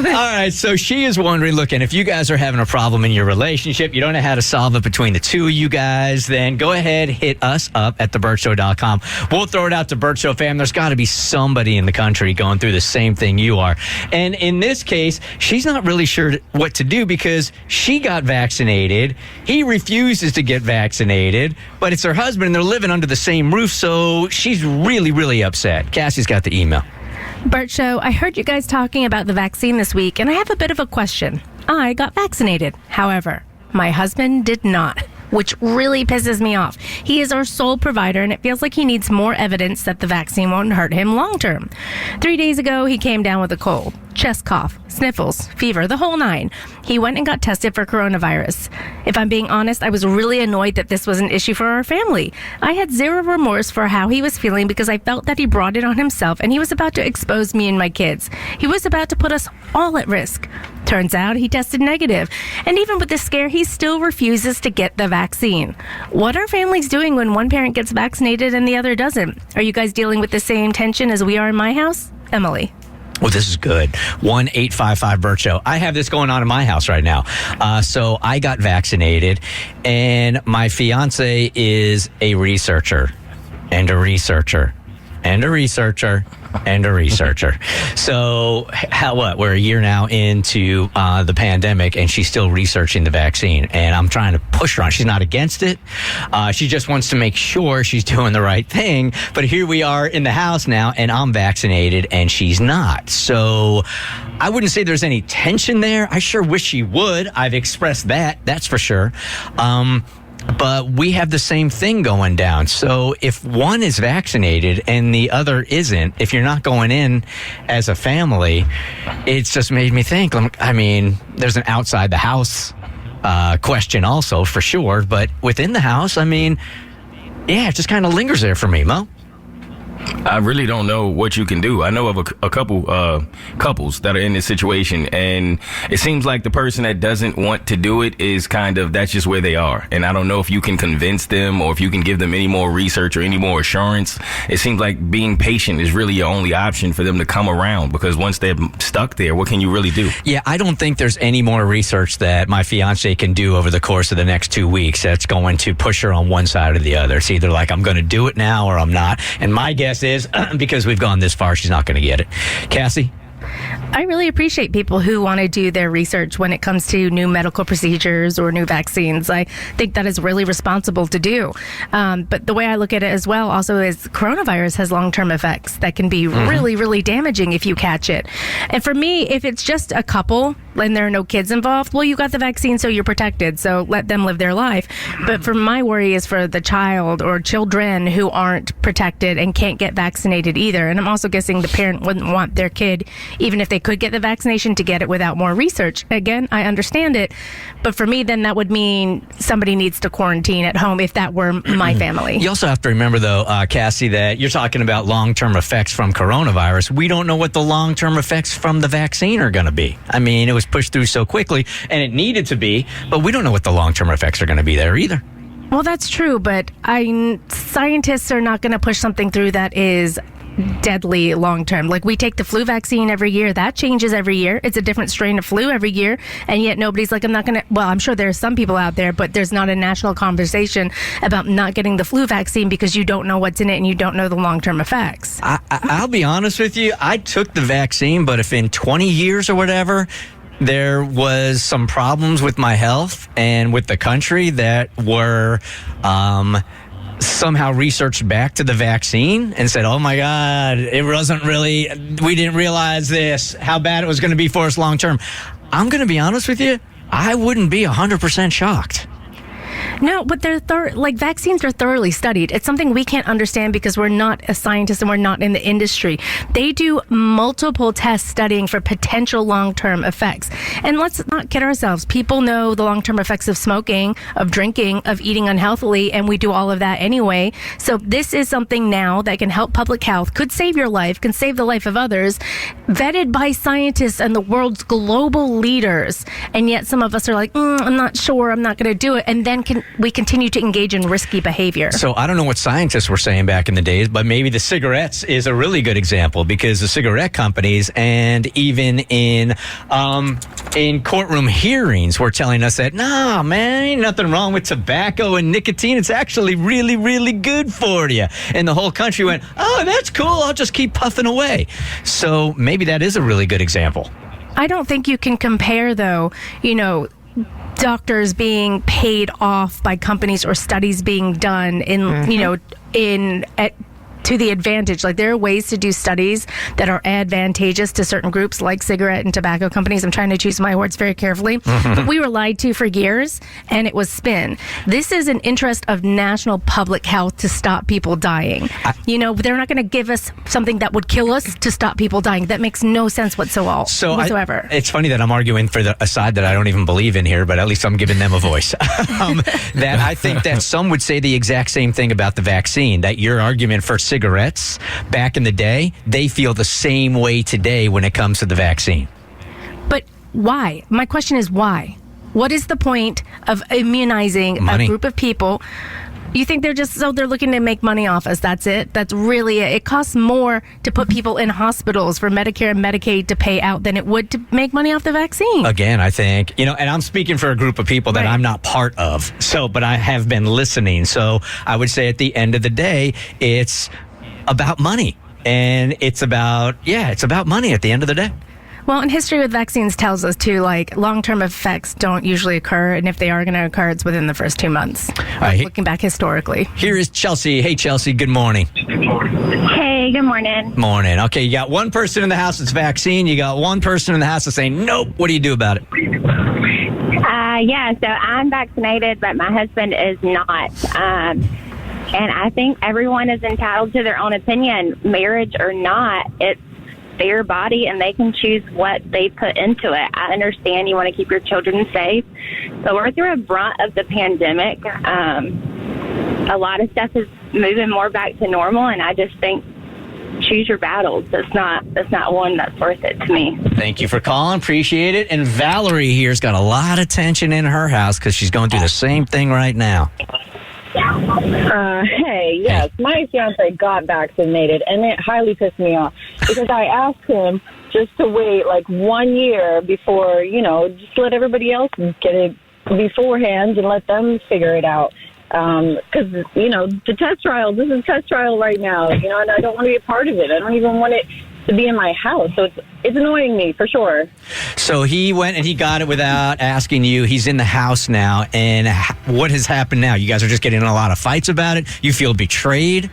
All right, so she is wondering, look, and if you guys are having a problem in your relationship, you don't know how to solve it between the two of you guys, then go ahead, hit us up at thebertshow.com. We'll throw it out to Bert Show fam. There's got to be somebody in the country going through the same thing you are. And in this case, she's not really sure what to do because she got vaccinated. He refuses to get vaccinated, but it's her husband and they're living under the same roof, so she's really, really upset. Cassie's got the email. Bert Show, I heard you guys talking about the vaccine this week, and I have a bit of a question. I got vaccinated. However, my husband did not, which really pisses me off. He is our sole provider, and it feels like he needs more evidence that the vaccine won't hurt him long term. 3 days ago, he came down with a cold, chest cough, sniffles, fever, the whole nine. He went and got tested for coronavirus. If I'm being honest, I was really annoyed that this was an issue for our family. I had zero remorse for how he was feeling because I felt that he brought it on himself and he was about to expose me and my kids. He was about to put us all at risk. Turns out he tested negative. And even with this scare, he still refuses to get the vaccine. What are families doing when one parent gets vaccinated and the other doesn't? Are you guys dealing with the same tension as we are in my house? Emily. Well, this is good. 1-855-BERT Show. I have this going on in my house right now. So I got vaccinated, and my fiance is a researcher, and a researcher, and a researcher, and a researcher. So we're a year now into the pandemic, and she's still researching the vaccine, and I'm trying to push her on. She's not against it. She just wants to make sure she's doing the right thing. But here we are in the house now, and I'm vaccinated, and she's not. So I wouldn't say there's any tension there. I sure wish she would. I've expressed that. That's for sure. But we have the same thing going down. So if one is vaccinated and the other isn't, if you're not going in as a family, it's just made me think, I mean, there's an outside the house question also for sure. But within the house, I mean, yeah, it just kind of lingers there for me, Mo. I really don't know what you can do. I know of a couple couples that are in this situation, and it seems like the person that doesn't want to do it is that's just where they are. And I don't know if you can convince them or if you can give them any more research or any more assurance. It seems like being patient is really your only option for them to come around, because once they're stuck there, what can you really do? Yeah, I don't think there's any more research that my fiance can do over the course of the next 2 weeks that's going to push her on one side or the other. It's either like I'm going to do it now or I'm not. And my guess is because we've gone this far, she's not going to get it. Cassie? I really appreciate people who want to do their research when it comes to new medical procedures or new vaccines. I think that is really responsible to do. But the way I look at it as well also is coronavirus has long-term effects that can be really, really damaging if you catch it. And for me, if it's just a couple and there are no kids involved, well, you got the vaccine, so you're protected. So let them live their life. But for my worry is for the child or children who aren't protected and can't get vaccinated either. And I'm also guessing the parent wouldn't want their kid, even if they could get the vaccination, to get it without more research. Again, I understand it. But for me, then that would mean somebody needs to quarantine at home if that were my family. You also have to remember, though, Cassie, that you're talking about long-term effects from coronavirus. We don't know what the long-term effects from the vaccine are going to be. I mean, it was pushed through so quickly, and it needed to be, but we don't know what the long-term effects are going to be there either. Well, that's true, but scientists are not going to push something through that is deadly long term. Like, we take the flu vaccine every year. That changes every year. It's a different strain of flu every year. And yet nobody's like, I'm not going to, well, I'm sure there are some people out there, but there's not a national conversation about not getting the flu vaccine because you don't know what's in it and you don't know the long term effects. I'll be honest with you. I took the vaccine, but if in 20 years or whatever, there was some problems with my health and with the country that were, somehow researched back to the vaccine and said, oh my God, it wasn't really, we didn't realize this, how bad it was going to be for us long term. I'm going to be honest with you, I wouldn't be 100% shocked. No, but they're vaccines are thoroughly studied. It's something we can't understand because we're not a scientist and we're not in the industry. They do multiple tests studying for potential long-term effects. And let's not kid ourselves. People know the long-term effects of smoking, of drinking, of eating unhealthily, and we do all of that anyway. So this is something now that can help public health, could save your life, can save the life of others, vetted by scientists and the world's global leaders. And yet some of us are like, I'm not sure, I'm not going to do it, and then we continue to engage in risky behavior. So I don't know what scientists were saying back in the days, but maybe the cigarettes is a really good example, because the cigarette companies and even in courtroom hearings were telling us that, nah, man, ain't nothing wrong with tobacco and nicotine. It's actually really, really good for you. And the whole country went, oh, that's cool. I'll just keep puffing away. So maybe that is a really good example. I don't think you can compare, though, doctors being paid off by companies or studies being done to the advantage. Like, there are ways to do studies that are advantageous to certain groups, like cigarette and tobacco companies. I'm trying to choose my words very carefully. But we were lied to for years, and it was spin. This is an interest of national public health to stop people dying. They're not going to give us something that would kill us to stop people dying. That makes no sense whatsoever. It's funny that I'm arguing for a side that I don't even believe in here, but at least I'm giving them a voice. That I think that some would say the exact same thing about the vaccine, that your argument for cigarettes back in the day, they feel the same way today when it comes to the vaccine. But why? My question is why? What is the point of immunizing Money. A group of people? You think they're looking to make money off us? That's it? That's really it? It costs more to put people in hospitals for Medicare and Medicaid to pay out than it would to make money off the vaccine. Again, I think, and I'm speaking for a group of people that I'm not part of. But I have been listening. So I would say at the end of the day, it's about money. And it's about money at the end of the day. Well, and history with vaccines tells us, too, long-term effects don't usually occur, and if they are going to occur, it's within the first 2 months. Looking back historically. Here is Chelsea. Hey, Chelsea, good morning. Hey, good morning. Morning. Okay, you got one person in the house that's vaccine. You got one person in the house that's saying, nope. What do you do about it? So I'm vaccinated, but my husband is not. And I think everyone is entitled to their own opinion, marriage or not. It's their body, and they can choose what they put into it. I understand you want to keep your children safe, but we're through a brunt of the pandemic. A lot of stuff is moving more back to normal, and I just think choose your battles. That's not one that's worth it to me. Thank you for calling. Appreciate it. And Valerie here's got a lot of tension in her house because she's going through the same thing right now. My fiance got vaccinated, and it highly pissed me off because I asked him just to wait 1 year before, just let everybody else get it beforehand and let them figure it out. Because, the test trial, this is a test trial right now, and I don't want to be a part of it. I don't even want it to be in my house. So it's annoying me for sure. So he went and he got it without asking you. He's in the house now. And what has happened now? You guys are just getting in a lot of fights about it? You feel betrayed?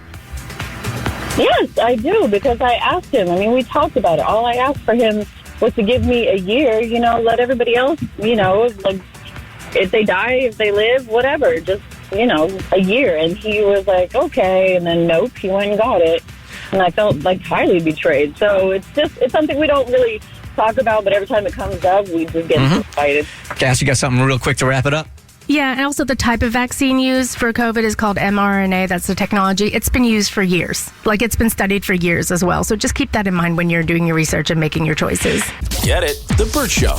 Yes, I do, because I asked him. I mean, we talked about it. All I asked for him was to give me a year, let everybody else, if they die, if they live, whatever, just, a year. And he was like, okay. And then nope, he went and got it. And I felt highly betrayed. So it's something we don't really talk about, but every time it comes up, we just get excited. Cass, you got something real quick to wrap it up? Yeah, and also the type of vaccine used for COVID is called mRNA. That's the technology. It's been used for years. It's been studied for years as well. So just keep that in mind when you're doing your research and making your choices. Get it? The Bert Show.